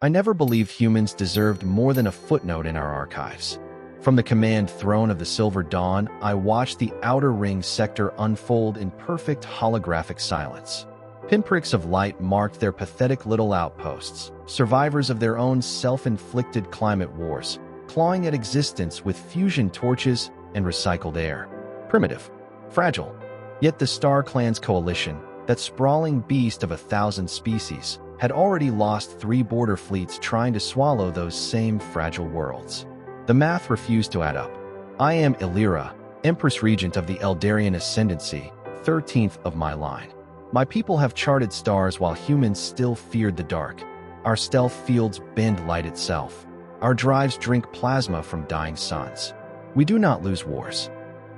I never believed humans deserved more than a footnote in our archives. From the command throne of the Silver Dawn, I watched the Outer Ring sector unfold in perfect holographic silence. Pinpricks of light marked their pathetic little outposts, survivors of their own self-inflicted climate wars, clawing at existence with fusion torches and recycled air. Primitive, fragile. Yet the Star Clan's coalition, that sprawling beast of 1,000 species, had already lost 3 border fleets trying to swallow those same fragile worlds. The math refused to add up. I am Elira, Empress Regent of the Eldarian Ascendancy, 13th of my line. My people have charted stars while humans still feared the dark. Our stealth fields bend light itself. Our drives drink plasma from dying suns. We do not lose wars.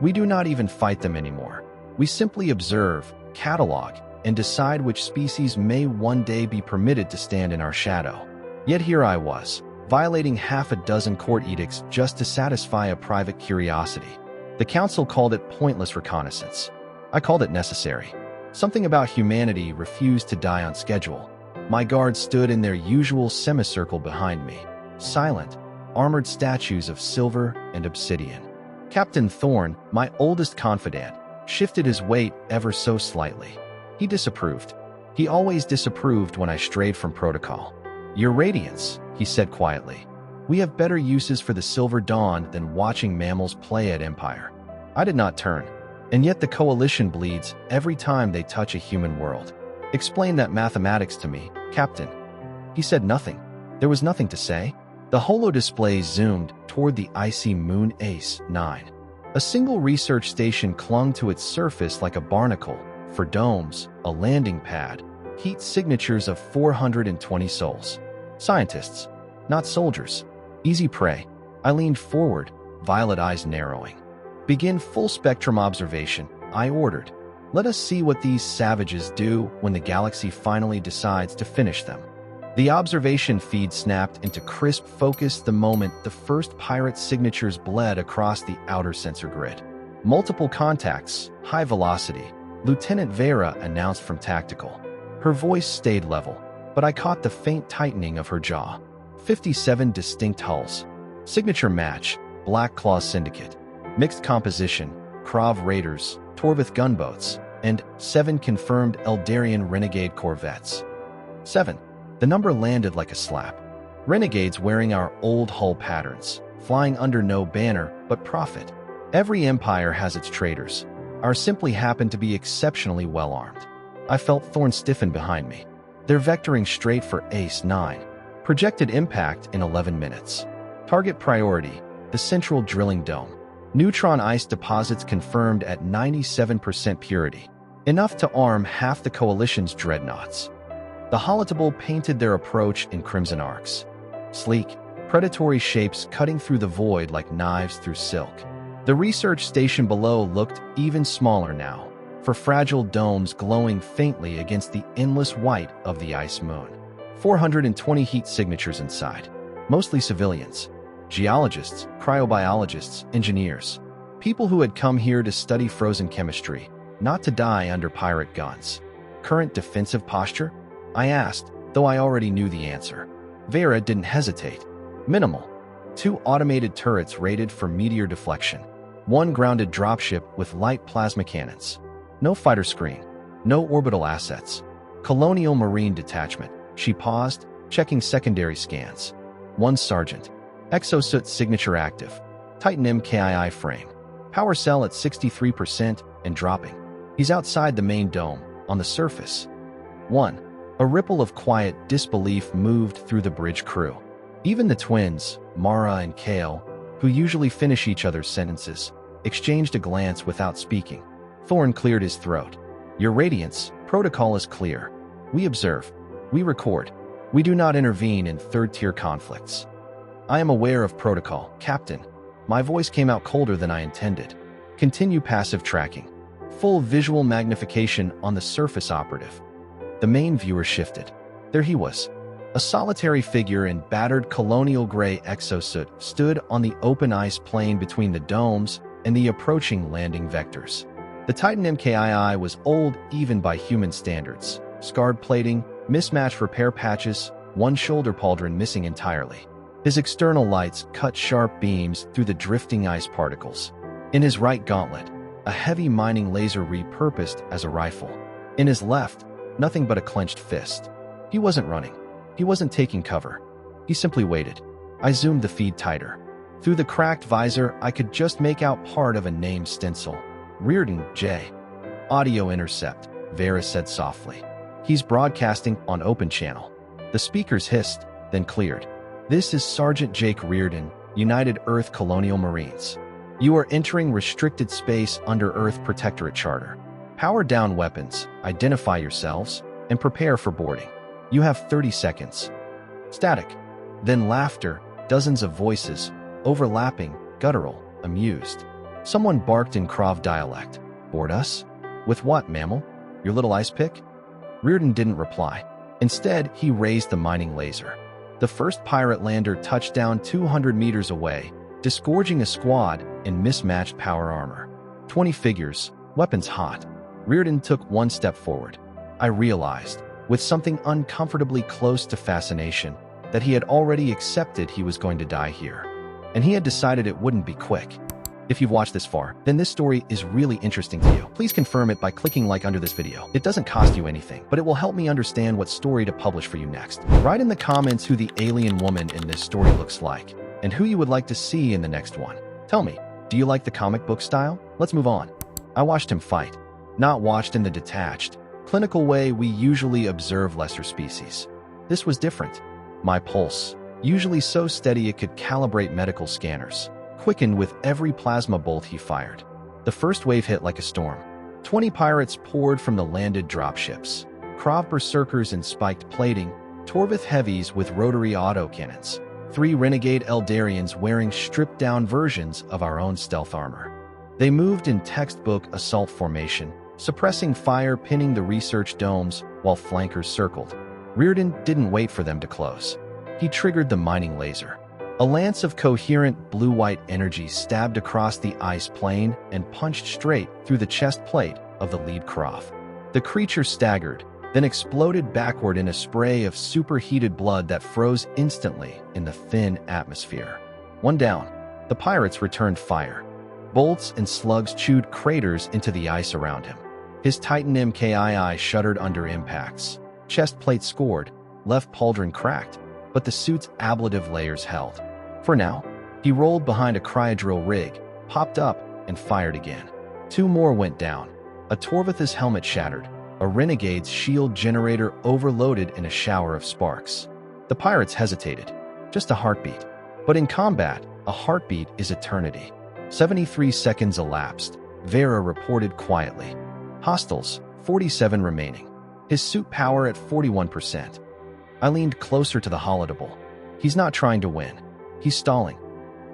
We do not even fight them anymore. We simply observe, catalog, and decide which species may one day be permitted to stand in our shadow. Yet here I was, violating half a dozen court edicts just to satisfy a private curiosity. The council called it pointless reconnaissance. I called it necessary. Something about humanity refused to die on schedule. My guards stood in their usual semicircle behind me, silent, armored statues of silver and obsidian. Captain Thorn, my oldest confidant, shifted his weight ever so slightly. He disapproved. He always disapproved when I strayed from protocol. "Your Radiance," he said quietly. "We have better uses for the Silver Dawn than watching mammals play at Empire." I did not turn. And yet the Coalition bleeds every time they touch a human world. "Explain that mathematics to me, Captain." He said nothing. There was nothing to say. The holo-display zoomed toward the icy moon HFY. A single research station clung to its surface like a barnacle, for domes, a landing pad, heat signatures of 420 souls. Scientists, not soldiers. Easy prey. I leaned forward, violet eyes narrowing. "Begin full-spectrum observation," I ordered. "Let us see what these savages do when the galaxy finally decides to finish them." The observation feed snapped into crisp focus the moment the first pirate signatures bled across the outer sensor grid. "Multiple contacts, high velocity," Lieutenant Vera announced from tactical. Her voice stayed level, but I caught the faint tightening of her jaw. 57 distinct hulls. Signature match, Black Claw Syndicate. Mixed composition, Krav Raiders, Torvith gunboats, and 7 confirmed Eldarian Renegade corvettes. 7. The number landed like a slap. Renegades wearing our old hull patterns, flying under no banner but profit. Every empire has its traitors. Ours simply happened to be exceptionally well-armed. I felt Thorn stiffen behind me. They're vectoring straight for HFY. Projected impact in 11 minutes. Target priority, the central drilling dome. Neutron Ice deposits confirmed at 97% purity. Enough to arm half the Coalition's dreadnoughts. The Holotable painted their approach in crimson arcs. Sleek, predatory shapes cutting through the void like knives through silk. The research station below looked even smaller now, for fragile domes glowing faintly against the endless white of the ice moon. 420 heat signatures inside, mostly civilians. Geologists, cryobiologists, engineers. People who had come here to study frozen chemistry, not to die under pirate guns. Current defensive posture? I asked, though I already knew the answer. Vera didn't hesitate. Minimal. 2 automated turrets rated for meteor deflection. 1 grounded dropship with light plasma cannons. No fighter screen. No orbital assets. Colonial Marine detachment. She paused, checking secondary scans. 1 sergeant. Exosuit signature active. Titan-MkII frame. Power cell at 63% and dropping. He's outside the main dome, on the surface. 1. A ripple of quiet disbelief moved through the bridge crew. Even the twins, Mara and Kale, who usually finish each other's sentences, exchanged a glance without speaking. Thorn cleared his throat. "Your Radiance, protocol is clear. We observe. We record. We do not intervene in third-tier conflicts." "I am aware of protocol, Captain." My voice came out colder than I intended. "Continue passive tracking. Full visual magnification on the surface operative." The main viewer shifted. There he was. A solitary figure in battered colonial gray exosuit stood on the open ice plain between the domes and the approaching landing vectors. The Titan-MkII was old even by human standards. Scarred plating, mismatched repair patches, one shoulder pauldron missing entirely. His external lights cut sharp beams through the drifting ice particles. In his right gauntlet, a heavy mining laser repurposed as a rifle. In his left, nothing but a clenched fist. He wasn't running. He wasn't taking cover. He simply waited. I zoomed the feed tighter. Through the cracked visor, I could just make out part of a name stencil. Riordan, J. Audio intercept, Vera said softly. He's broadcasting on open channel. The speakers hissed, then cleared. This is Sergeant Jake Riordan, United Earth Colonial Marines. You are entering restricted space under Earth Protectorate Charter. Power down weapons, identify yourselves, and prepare for boarding. You have 30 seconds. Static. Then laughter, dozens of voices, overlapping, guttural, amused. Someone barked in Krav dialect. Board us? With what, mammal? Your little ice pick? Riordan didn't reply. Instead, he raised the mining laser. The first pirate lander touched down 200 meters away, disgorging a squad in mismatched power armor. 20 figures, weapons hot. Riordan took one step forward. I realized, with something uncomfortably close to fascination, that he had already accepted he was going to die here. And he had decided it wouldn't be quick. If you've watched this far, then this story is really interesting to you. Please confirm it by clicking like under this video. It doesn't cost you anything, but it will help me understand what story to publish for you next. Write in the comments who the alien woman in this story looks like, and who you would like to see in the next one. Tell me, do you like the comic book style? Let's move on. I watched him fight. Not watched in the detached, clinical way we usually observe lesser species. This was different. My pulse, usually so steady it could calibrate medical scanners, quickened with every plasma bolt he fired. The first wave hit like a storm. 20 pirates poured from the landed dropships. Krav berserkers in spiked plating, Torvith heavies with rotary autocannons, 3 renegade Eldarians wearing stripped-down versions of our own stealth armor. They moved in textbook assault formation, suppressing fire, pinning the research domes while flankers circled. Riordan didn't wait for them to close. He triggered the mining laser. A lance of coherent blue-white energy stabbed across the ice plane and punched straight through the chest plate of the lead Krav. The creature staggered, then exploded backward in a spray of superheated blood that froze instantly in the thin atmosphere. One down. The pirates returned fire. Bolts and slugs chewed craters into the ice around him. His Titan-MkII shuddered under impacts. Chest plate scored, left pauldron cracked, but the suit's ablative layers held. For now, he rolled behind a cryodrill rig, popped up, and fired again. 2 more went down. A Torvith's helmet shattered, a renegade's shield generator overloaded in a shower of sparks. The pirates hesitated. Just a heartbeat. But in combat, a heartbeat is eternity. 73 seconds elapsed, Vera reported quietly. Hostiles, 47 remaining. His suit power at 41%. I leaned closer to the holodable. He's not trying to win. He's stalling.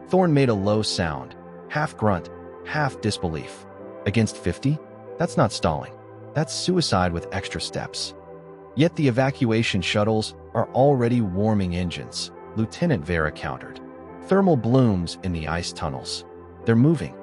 Thorn made a low sound, half grunt, half disbelief. Against 50? That's not stalling. That's suicide with extra steps. Yet the evacuation shuttles are already warming engines, Lieutenant Vera countered. Thermal blooms in the ice tunnels. They're moving.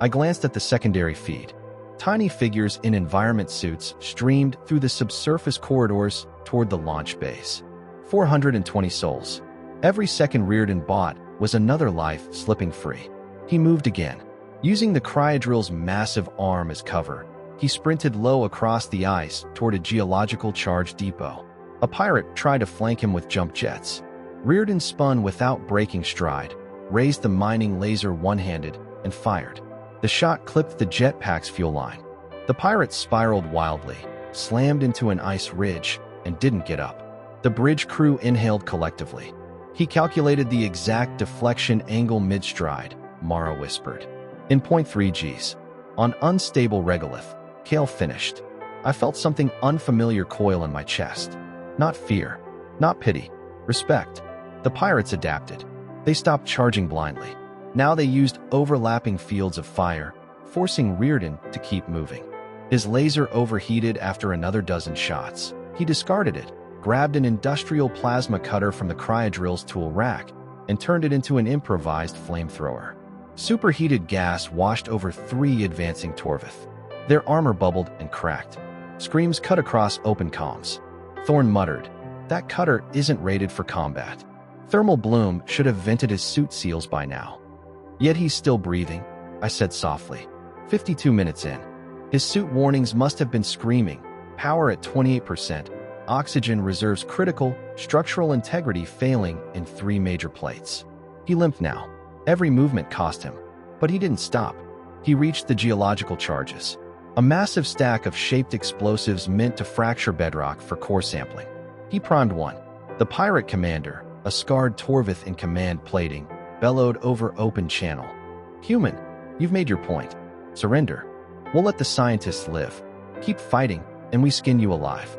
I glanced at the secondary feed. Tiny figures in environment suits streamed through the subsurface corridors toward the launch base. 420 souls. Every second Riordan bought was another life slipping free. He moved again. Using the cryodrill's massive arm as cover, he sprinted low across the ice toward a geological charge depot. A pirate tried to flank him with jump jets. Riordan spun without breaking stride, raised the mining laser one-handed, and fired. The shot clipped the jetpack's fuel line. The pirate spiraled wildly, slammed into an ice ridge, and didn't get up. The bridge crew inhaled collectively. He calculated the exact deflection angle mid-stride, Mara whispered. In 0.3 Gs. On unstable regolith, Kale finished. I felt something unfamiliar coil in my chest. Not fear, not pity, respect. The pirates adapted. They stopped charging blindly. Now they used overlapping fields of fire, forcing Riordan to keep moving. His laser overheated after another dozen shots. He discarded it, grabbed an industrial plasma cutter from the cryodrill's tool rack, and turned it into an improvised flamethrower. Superheated gas washed over 3 advancing Torvith. Their armor bubbled and cracked. Screams cut across open comms. Thorn muttered, That cutter isn't rated for combat. Thermal Bloom should have vented his suit seals by now. Yet he's still breathing, I said softly. 52 minutes in. His suit warnings must have been screaming. Power at 28%. Oxygen reserves critical, structural integrity failing in 3 major plates. He limped now. Every movement cost him. But he didn't stop. He reached the geological charges. A massive stack of shaped explosives meant to fracture bedrock for core sampling. He primed one. The pirate commander, a scarred Torvith in command plating, bellowed over open channel. "Human, you've made your point. Surrender. We'll let the scientists live. Keep fighting, and we skin you alive."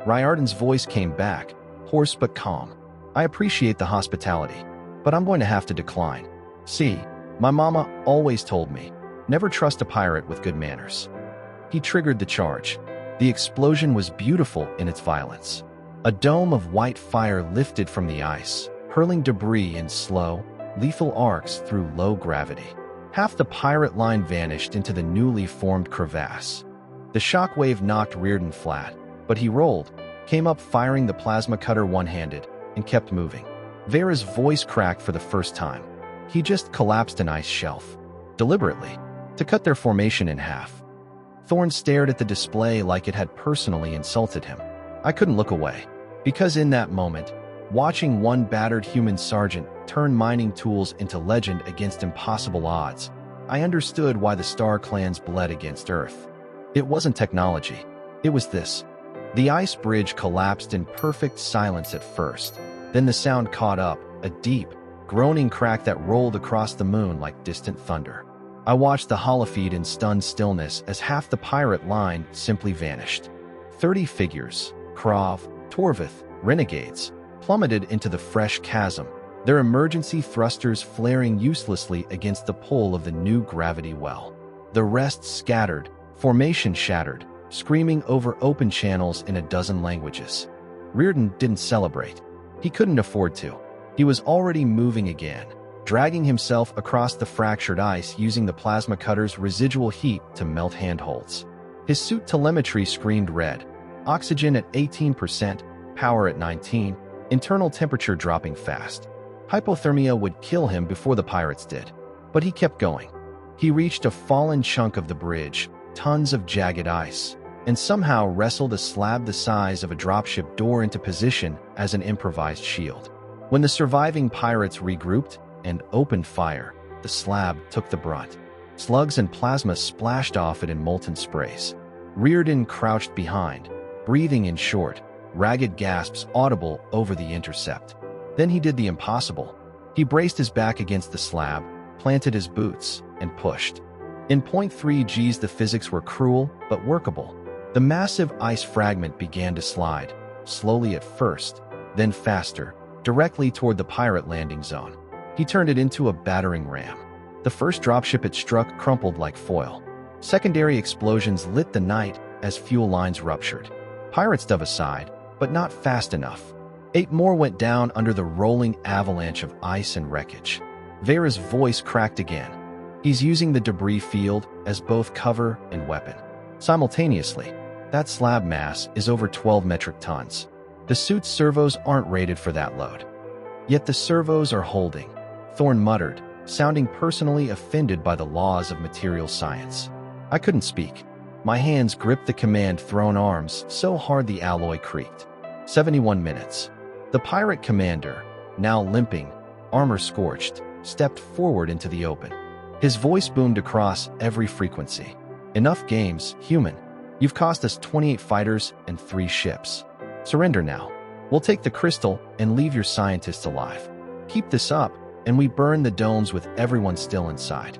Riordan's voice came back, hoarse but calm. "I appreciate the hospitality, but I'm going to have to decline. See, my mama always told me, never trust a pirate with good manners." He triggered the charge. The explosion was beautiful in its violence. A dome of white fire lifted from the ice, hurling debris in slow, lethal arcs through low gravity. Half the pirate line vanished into the newly formed crevasse. The shockwave knocked Riordan flat, but he rolled, came up firing the plasma cutter one-handed, and kept moving. Vera's voice cracked for the first time. He just collapsed an ice shelf, deliberately, to cut their formation in half. Thorne stared at the display like it had personally insulted him. I couldn't look away, because in that moment, watching one battered human sergeant turn mining tools into legend against impossible odds, I understood why the Star Clans bled against Earth. It wasn't technology. It was this. The ice bridge collapsed in perfect silence at first. Then the sound caught up, a deep, groaning crack that rolled across the moon like distant thunder. I watched the holofeed in stunned stillness as half the pirate line simply vanished. 30 figures, Krav, Torvith, renegades, plummeted into the fresh chasm, their emergency thrusters flaring uselessly against the pull of the new gravity well. The rest scattered, formation shattered, screaming over open channels in a dozen languages. Riordan didn't celebrate. He couldn't afford to. He was already moving again, dragging himself across the fractured ice using the plasma cutter's residual heat to melt handholds. His suit telemetry screamed red. Oxygen at 18%, power at 19%, internal temperature dropping fast. Hypothermia would kill him before the pirates did. But he kept going. He reached a fallen chunk of the bridge, tons of jagged ice, and somehow wrestled a slab the size of a dropship door into position as an improvised shield. When the surviving pirates regrouped and opened fire, the slab took the brunt. Slugs and plasma splashed off it in molten sprays. Riordan crouched behind, breathing in short, ragged gasps audible over the intercept. Then he did the impossible. He braced his back against the slab, planted his boots, and pushed. In 0.3 Gs the physics were cruel, but workable. The massive ice fragment began to slide, slowly at first, then faster, directly toward the pirate landing zone. He turned it into a battering ram. The first dropship it struck crumpled like foil. Secondary explosions lit the night as fuel lines ruptured. Pirates dove aside, but not fast enough. 8 more went down under the rolling avalanche of ice and wreckage. Vera's voice cracked again. He's using the debris field as both cover and weapon. Simultaneously, that slab mass is over 12 metric tons. The suit's servos aren't rated for that load. Yet the servos are holding, Thorne muttered, sounding personally offended by the laws of material science. I couldn't speak. My hands gripped the command thrown arms so hard the alloy creaked. 71 minutes. The pirate commander, now limping, armor scorched, stepped forward into the open. His voice boomed across every frequency. "Enough games, human. You've cost us 28 fighters and 3 ships. Surrender now. We'll take the crystal and leave your scientists alive. Keep this up, and we burn the domes with everyone still inside."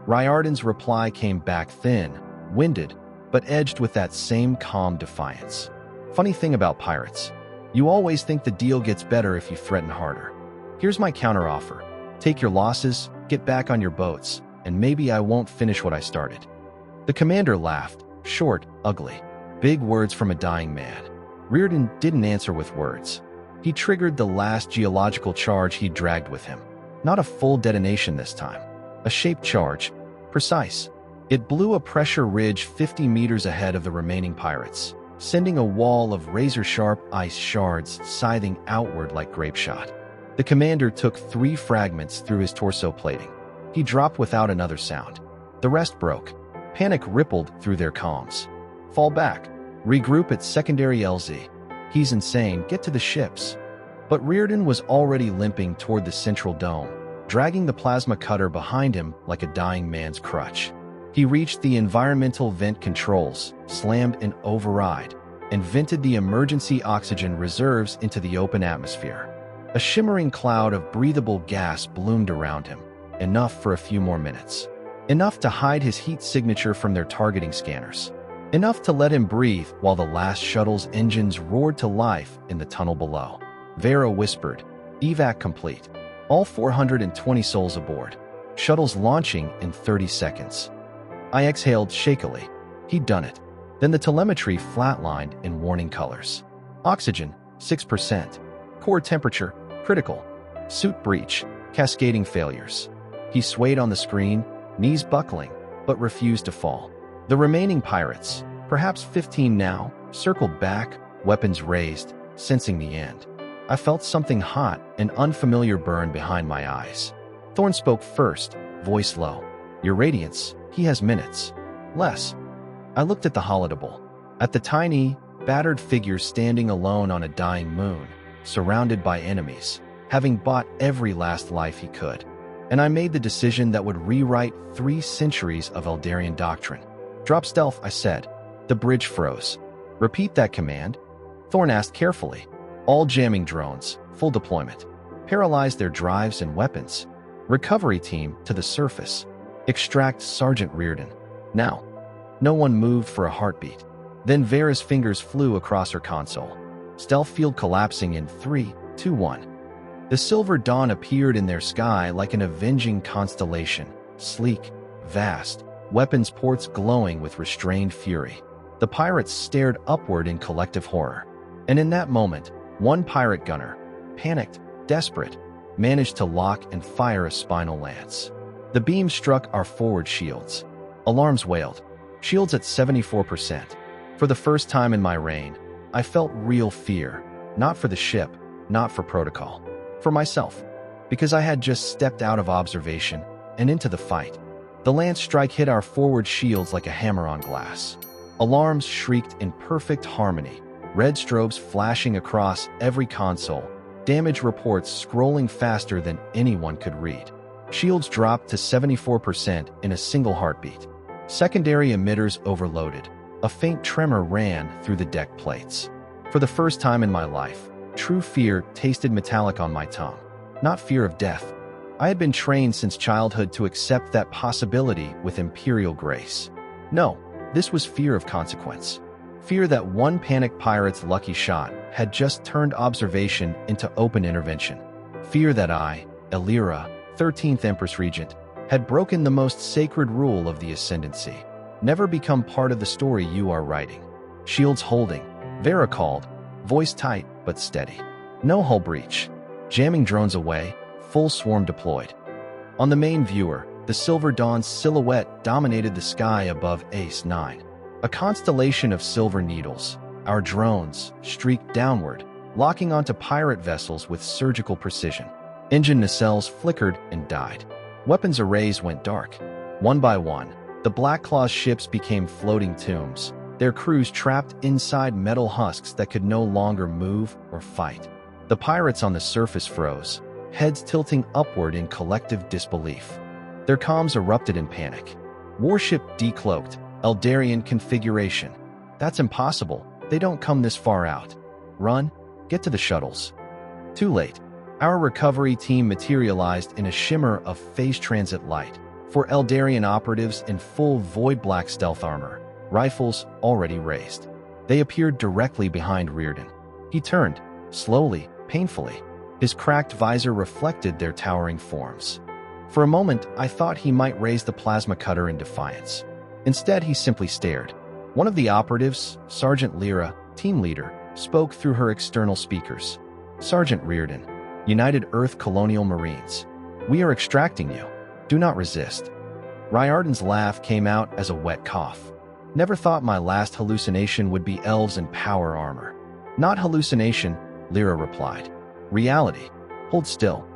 Riordan's reply came back thin, winded, but edged with that same calm defiance. Funny thing about pirates. You always think the deal gets better if you threaten harder. Here's my counteroffer. Take your losses, get back on your boats, and maybe I won't finish what I started. The commander laughed, short, ugly. Big words from a dying man. Riordan didn't answer with words. He triggered the last geological charge he'd dragged with him. Not a full detonation this time. A shaped charge. Precise. It blew a pressure ridge 50 meters ahead of the remaining pirates, sending a wall of razor-sharp ice shards scything outward like grapeshot. The commander took 3 fragments through his torso plating. He dropped without another sound. The rest broke. Panic rippled through their comms. Fall back. Regroup at secondary LZ. He's insane. Get to the ships. But Riordan was already limping toward the central dome, dragging the plasma cutter behind him like a dying man's crutch. He reached the environmental vent controls, slammed an override, and vented the emergency oxygen reserves into the open atmosphere. A shimmering cloud of breathable gas bloomed around him, enough for a few more minutes. Enough to hide his heat signature from their targeting scanners. Enough to let him breathe while the last shuttle's engines roared to life in the tunnel below. Vera whispered, "Evac complete. All 420 souls aboard. Shuttles launching in 30 seconds." I exhaled shakily. He'd done it. Then the telemetry flatlined in warning colors. Oxygen, 6%. Core temperature, critical. Suit breach, cascading failures. He swayed on the screen, knees buckling, but refused to fall. The remaining pirates, perhaps 15 now, circled back, weapons raised, sensing the end. I felt something hot, an unfamiliar burn behind my eyes. Thorn spoke first, voice low. "Your radiance, he has minutes. Less." I looked at the holodable, at the tiny, battered figure standing alone on a dying moon, surrounded by enemies, having bought every last life he could. And I made the decision that would rewrite 3 centuries of Eldarian doctrine. "Drop stealth," I said. The bridge froze. "Repeat that command?" Thorn asked carefully. "All jamming drones, full deployment. Paralyze their drives and weapons. Recovery team to the surface. Extract Sergeant Riordan. Now." No one moved for a heartbeat. Then Vera's fingers flew across her console. Stealth field collapsing in 3, 2, 1. The silver dawn appeared in their sky like an avenging constellation, sleek, vast, weapons ports glowing with restrained fury. The pirates stared upward in collective horror. And in that moment, one pirate gunner, panicked, desperate, managed to lock and fire a spinal lance. The beam struck our forward shields. Alarms wailed. Shields at 74%. For the first time in my reign, I felt real fear. Not for the ship, not for protocol. For myself. Because I had just stepped out of observation and into the fight. The lance strike hit our forward shields like a hammer on glass. Alarms shrieked in perfect harmony, red strobes flashing across every console, damage reports scrolling faster than anyone could read. Shields dropped to 74% in a single heartbeat. Secondary emitters overloaded. A faint tremor ran through the deck plates. For the first time in my life, true fear tasted metallic on my tongue. Not fear of death. I had been trained since childhood to accept that possibility with imperial grace. No, this was fear of consequence. Fear that one panicked pirate's lucky shot had just turned observation into open intervention. Fear that I, Elira, 13th Empress Regent, had broken the most sacred rule of the Ascendancy. Never become part of the story you are writing. Shields holding. Vera called, voice tight but steady. No hull breach. Jamming drones away, full swarm deployed. On the main viewer, the Silver Dawn's silhouette dominated the sky above Ace 9. A constellation of silver needles, our drones, streaked downward, locking onto pirate vessels with surgical precision. Engine nacelles flickered and died. Weapons arrays went dark. One by one, the Black Claw's ships became floating tombs, their crews trapped inside metal husks that could no longer move or fight. The pirates on the surface froze, heads tilting upward in collective disbelief. Their comms erupted in panic. Warship decloaked, Eldarian configuration. That's impossible. They don't come this far out. Run, get to the shuttles. Too late. Our recovery team materialized in a shimmer of phase transit light. For Eldarian operatives in full void black stealth armor, rifles already raised. They appeared directly behind Riordan. He turned, slowly, painfully. His cracked visor reflected their towering forms. For a moment, I thought he might raise the plasma cutter in defiance. Instead, he simply stared. One of the operatives, Sergeant Elira, team leader, spoke through her external speakers. "Sergeant Riordan, United Earth Colonial Marines. We are extracting you. Do not resist." Riordan's laugh came out as a wet cough. Never thought my last hallucination would be elves in power armor. Not hallucination, Lyra replied. Reality. Hold still.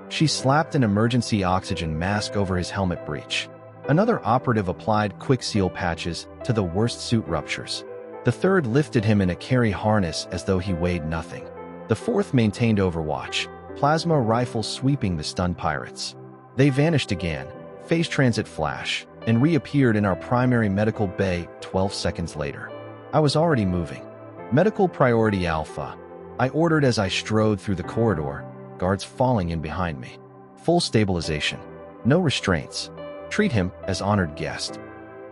She slapped an emergency oxygen mask over his helmet breech. Another operative applied quick seal patches to the worst suit ruptures. The third lifted him in a carry harness as though he weighed nothing. The fourth maintained overwatch, plasma rifles sweeping the stunned pirates. They vanished again, phase transit flash, and reappeared in our primary medical bay 12 seconds later. I was already moving. Medical priority alpha, I ordered as I strode through the corridor, guards falling in behind me. Full stabilization. No restraints. Treat him as honored guest.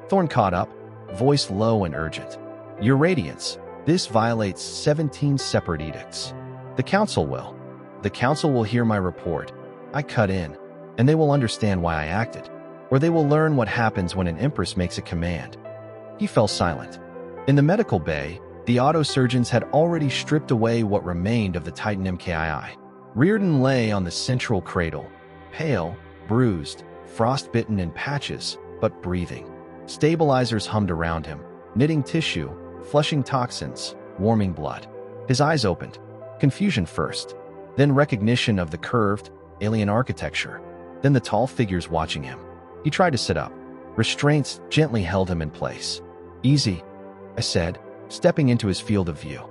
Thorn caught up, voice low and urgent. Your Radiance, this violates 17 separate edicts. The Council will. The Council will hear my report. I cut in, and they will understand why I acted. Or they will learn what happens when an Empress makes a command. He fell silent. In the medical bay, the auto-surgeons had already stripped away what remained of the Titan-MkII. Riordan lay on the central cradle, pale, bruised, frostbitten in patches, but breathing. Stabilizers hummed around him, knitting tissue, flushing toxins, warming blood. His eyes opened. Confusion first, then recognition of the curved, alien architecture, then the tall figures watching him. He tried to sit up. Restraints gently held him in place. Easy, I said, stepping into his field of view.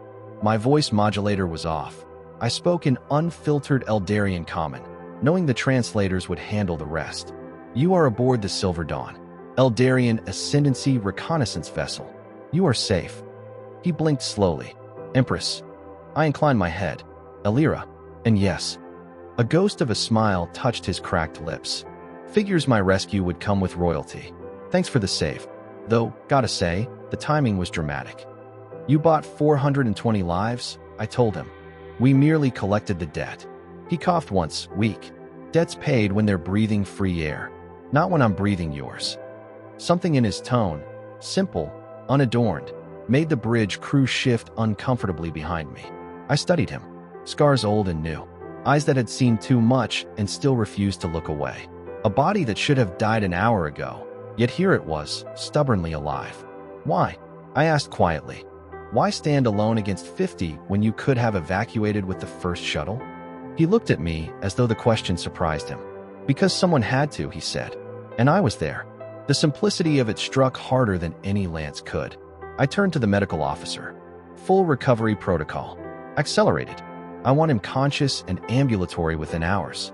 My voice modulator was off. I spoke in unfiltered Eldarian common, knowing the translators would handle the rest. You are aboard the Silver Dawn, Eldarian Ascendancy reconnaissance vessel. You are safe. He blinked slowly. Empress. I inclined my head. Elira. And yes. A ghost of a smile touched his cracked lips. Figures my rescue would come with royalty. Thanks for the save. Though, gotta say, the timing was dramatic. You bought 420 lives, I told him. We merely collected the debt. He coughed once, weak. Debts paid when they're breathing free air, not when I'm breathing yours. Something in his tone, simple, unadorned, made the bridge crew shift uncomfortably behind me. I studied him. Scars old and new. Eyes that had seen too much and still refused to look away. A body that should have died an hour ago, yet here it was, stubbornly alive. Why? I asked quietly. Why stand alone against 50 when you could have evacuated with the first shuttle? He looked at me as though the question surprised him. Because someone had to, he said. And I was there. The simplicity of it struck harder than any lance could. I turned to the medical officer. Full recovery protocol. Accelerated. I want him conscious and ambulatory within hours.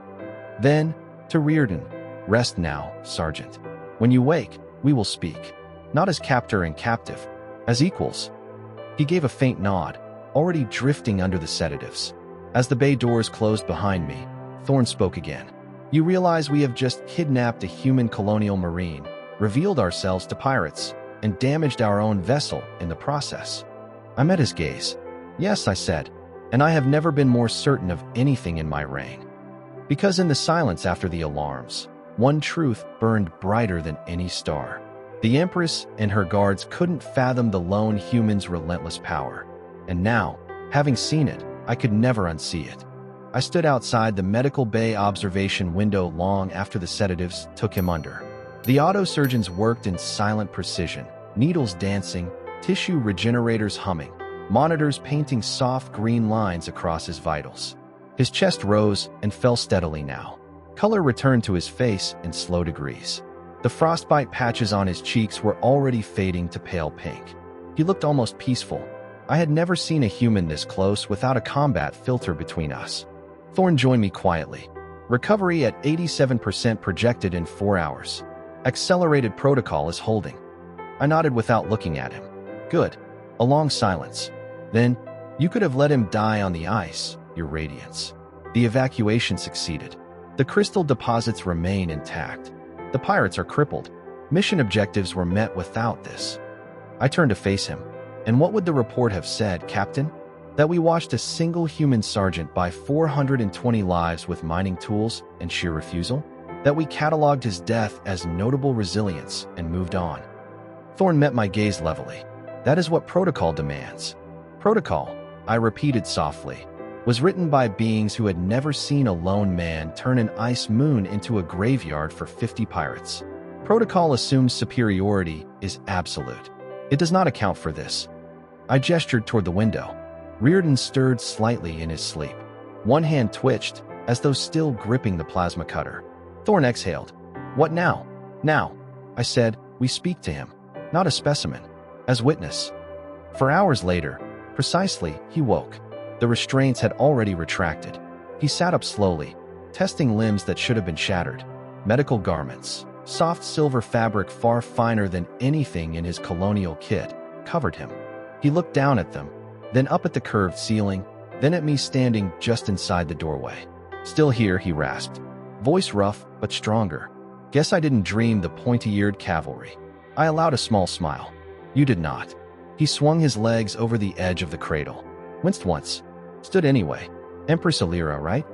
Then, to Riordan. Rest now, Sergeant. When you wake, we will speak. Not as captor and captive. As equals. He gave a faint nod, already drifting under the sedatives. As the bay doors closed behind me, Thorn spoke again. You realize we have just kidnapped a human colonial marine, revealed ourselves to pirates, and damaged our own vessel in the process. I met his gaze. Yes, I said, and I have never been more certain of anything in my reign. Because in the silence after the alarms, one truth burned brighter than any star. The Empress and her guards couldn't fathom the lone human's relentless power. And now, having seen it, I could never unsee it. I stood outside the medical bay observation window long after the sedatives took him under. The auto-surgeons worked in silent precision, needles dancing, tissue regenerators humming, monitors painting soft green lines across his vitals. His chest rose and fell steadily now. Color returned to his face in slow degrees. The frostbite patches on his cheeks were already fading to pale pink. He looked almost peaceful. I had never seen a human this close without a combat filter between us. Thorn joined me quietly. Recovery at 87% projected in 4 hours. Accelerated protocol is holding. I nodded without looking at him. Good. A long silence. Then, you could have let him die on the ice, Your Radiance. The evacuation succeeded. The crystal deposits remain intact. The pirates are crippled. Mission objectives were met without this. I turned to face him. And what would the report have said, Captain? That we watched a single human sergeant buy 420 lives with mining tools and sheer refusal? That we cataloged his death as notable resilience and moved on? Thorn met my gaze levelly. That is what protocol demands. Protocol, I repeated softly, was written by beings who had never seen a lone man turn an ice moon into a graveyard for 50 pirates. Protocol assumes superiority is absolute. It does not account for this. I gestured toward the window. Riordan stirred slightly in his sleep. One hand twitched, as though still gripping the plasma cutter. Thorne exhaled. What now? Now, I said, we speak to him. Not a specimen. As witness. 4 hours later, precisely, he woke. The restraints had already retracted. He sat up slowly, testing limbs that should have been shattered. Medical garments, soft silver fabric far finer than anything in his colonial kit, covered him. He looked down at them, then up at the curved ceiling, then at me standing just inside the doorway. Still here, he rasped. Voice rough, but stronger. Guess I didn't dream the pointy-eared cavalry. I allowed a small smile. You did not. He swung his legs over the edge of the cradle. Winced once. Stood anyway. Empress Elira, right?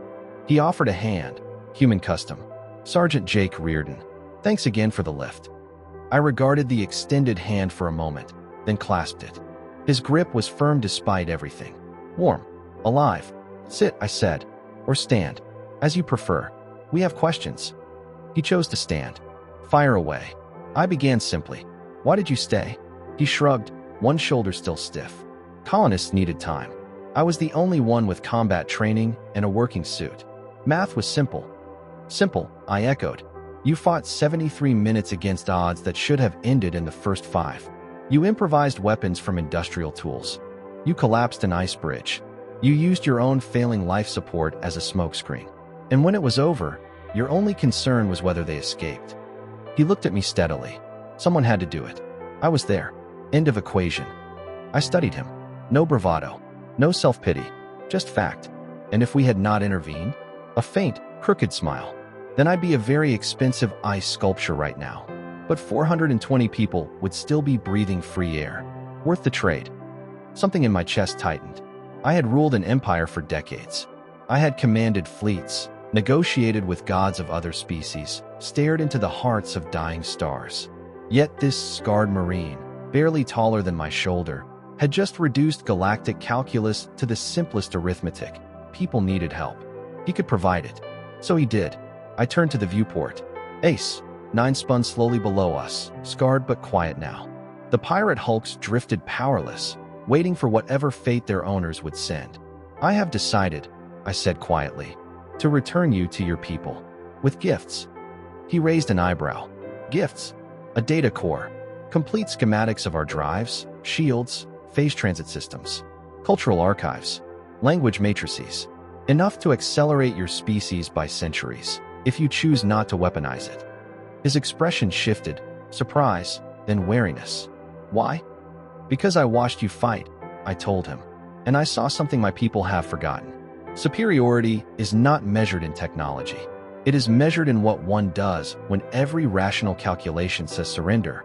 He offered a hand. Human custom. Sergeant Jake Riordan. Thanks again for the lift. I regarded the extended hand for a moment, then clasped it. His grip was firm despite everything. Warm. Alive. Sit, I said. Or stand. As you prefer. We have questions. He chose to stand. Fire away. I began simply. Why did you stay? He shrugged, one shoulder still stiff. Colonists needed time. I was the only one with combat training and a working suit. Math was simple. Simple, I echoed. You fought 73 minutes against odds that should have ended in the first 5. You improvised weapons from industrial tools. You collapsed an ice bridge. You used your own failing life support as a smokescreen. And when it was over, your only concern was whether they escaped. He looked at me steadily. Someone had to do it. I was there. End of equation. I studied him. No bravado. No self-pity. Just fact. And if we had not intervened? A faint, crooked smile. Then I'd be a very expensive ice sculpture right now. But 420 people would still be breathing free air. Worth the trade. Something in my chest tightened. I had ruled an empire for decades. I had commanded fleets, negotiated with gods of other species, stared into the hearts of dying stars. Yet this scarred marine, barely taller than my shoulder, had just reduced galactic calculus to the simplest arithmetic. People needed help. He could provide it. So he did. I turned to the viewport. Ace, 9 spun slowly below us, scarred but quiet now. The pirate hulks drifted powerless, waiting for whatever fate their owners would send. I have decided, I said quietly, to return you to your people. With gifts. He raised an eyebrow. Gifts? A data core. Complete schematics of our drives, shields, phase transit systems, cultural archives, language matrices. Enough to accelerate your species by centuries, if you choose not to weaponize it. His expression shifted, surprise, then wariness. Why? Because I watched you fight, I told him, and I saw something my people have forgotten. Superiority is not measured in technology. It is measured in what one does when every rational calculation says surrender.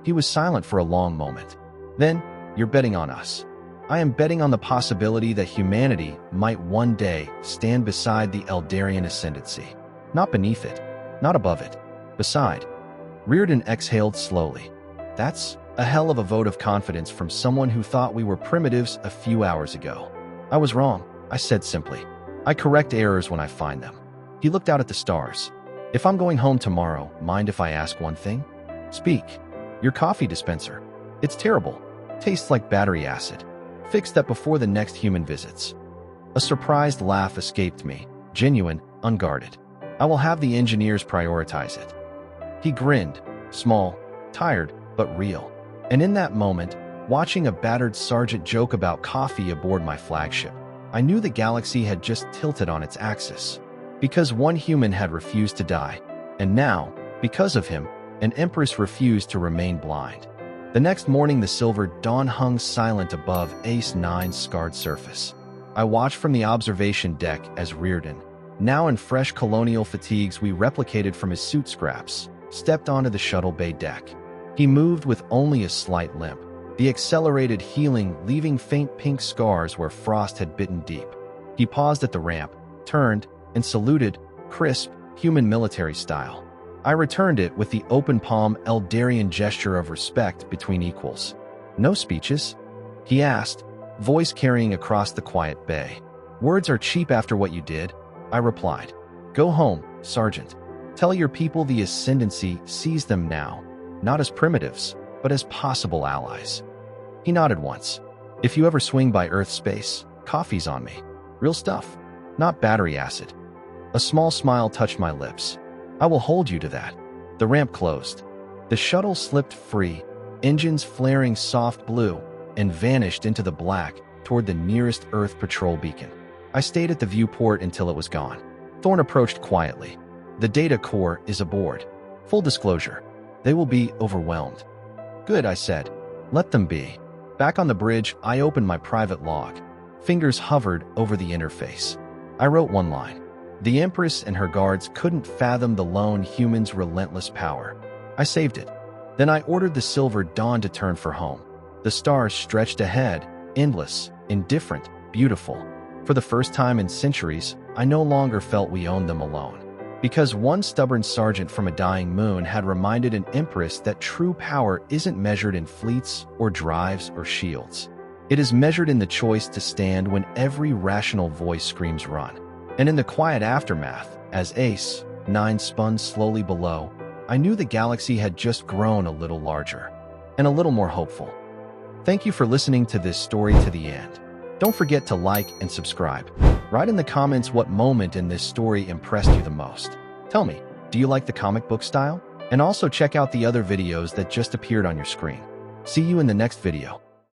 He was silent for a long moment. Then, you're betting on us. I am betting on the possibility that humanity might one day stand beside the Eldarian ascendancy. Not beneath it, not above it, beside. Riordan exhaled slowly. That's a hell of a vote of confidence from someone who thought we were primitives a few hours ago. I was wrong, I said simply. I correct errors when I find them. He looked out at the stars. If I'm going home tomorrow, mind if I ask one thing? Speak. Your coffee dispenser. It's terrible. Tastes like battery acid. Fix that before the next human visits. A surprised laugh escaped me, genuine, unguarded. I will have the engineers prioritize it. He grinned, small, tired, but real. And in that moment, watching a battered sergeant joke about coffee aboard my flagship, I knew the galaxy had just tilted on its axis. Because one human had refused to die, and now, because of him, an empress refused to remain blind. The next morning, the silver dawn hung silent above Ace 9's scarred surface. I watched from the observation deck as Riordan, now in fresh colonial fatigues we replicated from his suit scraps, stepped onto the shuttle bay deck. He moved with only a slight limp, the accelerated healing leaving faint pink scars where frost had bitten deep. He paused at the ramp, turned, and saluted, crisp, human military style. I returned it with the open palm Eldarian gesture of respect between equals. No speeches? He asked, voice carrying across the quiet bay. Words are cheap after what you did, I replied. Go home, Sergeant. Tell your people the ascendancy sees them now, not as primitives, but as possible allies. He nodded once. If you ever swing by Earth space, coffee's on me. Real stuff, not battery acid. A small smile touched my lips. I will hold you to that. The ramp closed. The shuttle slipped free, engines flaring soft blue, and vanished into the black toward the nearest Earth patrol beacon. I stayed at the viewport until it was gone. Thorne approached quietly. The data core is aboard. Full disclosure, they will be overwhelmed. Good, I said. Let them be. Back on the bridge, I opened my private log. Fingers hovered over the interface. I wrote one line. The Empress and her guards couldn't fathom the lone human's relentless power. I saved it. Then I ordered the Silver Dawn to turn for home. The stars stretched ahead, endless, indifferent, beautiful. For the first time in centuries, I no longer felt we owned them alone. Because one stubborn sergeant from a dying moon had reminded an Empress that true power isn't measured in fleets or drives or shields. It is measured in the choice to stand when every rational voice screams run. And in the quiet aftermath, as HFY spun slowly below, I knew the galaxy had just grown a little larger and a little more hopeful. Thank you for listening to this story to the end. Don't forget to like and subscribe. Write in the comments what moment in this story impressed you the most. Tell me, do you like the comic book style? And also check out the other videos that just appeared on your screen. See you in the next video.